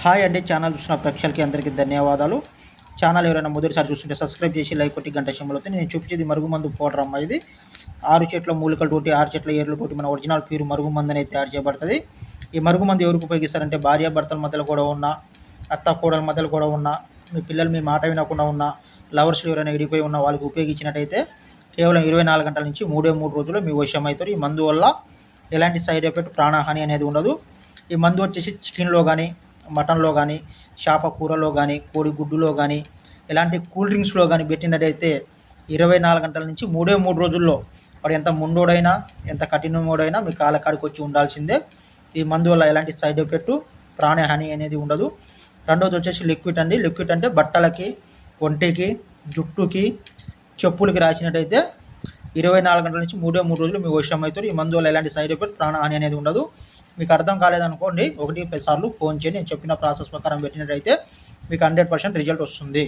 Hi అండి, channel చూసిన ప్రేక్షకులకి అందరికీ ధన్యవాదాలు. ఛానల్ ఎవరైనా మొదటిసారి చూస్తుంటే సబ్స్క్రైబ్ చేసి లైక్ కొట్టి గంట సింబల్ అవుతుంది. నేను చూపించేది మరుగుమందు పౌడర్ అమ్మ. ఇది 6 చెట్ల మూలికలతోటి 6 చెట్ల ఏర్లతోటి మన ఒరిజినల్ ప్యూర్ మరుగుమందు అనేది తయారు చేయబడుతుంది. ఈ మరుగుమందు ఎవరికి ఉపయోగిస్తారంటే భార్యాభర్తల మధ్యలో కూడా ఉన్న, అత్త కోడల మధ్యలో కూడా ఉన్న, మీ పిల్లలు మీ మాట వినకుండా ఉన్న, లవర్స్లు ఎవరైనా విడిపోయి ఉన్న వాళ్ళకి ఉపయోగించినట్టయితే కేవలం 24 గంటల నుంచి 3 రోజుల్లో మీ వశం అవుతారు. ఈ మందు వల్ల ఎలాంటి సైడ్ ఎఫెక్ట్, ప్రాణహాని అనేది ఉండదు. ఈ మందు వచ్చేసి చికెన్లో కానీ, మటన్లో కానీ, చేప కూరలో కానీ, కోడి గుడ్డులో కానీ, ఎలాంటి కూల్ డ్రింక్స్లో కానీ పెట్టినట్టయితే 24 గంటల నుంచి 3 రోజుల్లో వాడు ఎంత ముండోడైనా, ఎంత కఠినమోడైనా మీ కాళ్ళ కాడికి వచ్చి ఉండాల్సిందే. ఈ మందు వల్ల ఎలాంటి సైడ్ ఎఫెక్ట్, ప్రాణహాని అనేది ఉండదు. రెండోది వచ్చేసి లిక్విడ్ అండి. లిక్విడ్ అంటే బట్టలకి, ఒంటికి, జుట్టుకి, చెప్పులకి రాసినట్టయితే 24 గంటల నుంచి 3 రోజులు మీ వశం అవుతారు. ఈ మందు వల్ల ఎలాంటి సైడ్ ఎఫెక్ట్, ప్రాణహాని అనేది ఉండదు. మీకు అర్థం కాలేదనుకోండి, 1-10 సార్లు ఫోన్ చేయండి. నేను చెప్పిన ప్రాసెస్ ప్రకారం పెట్టినట్టయితే మీకు 100% రిజల్ట్ వస్తుంది.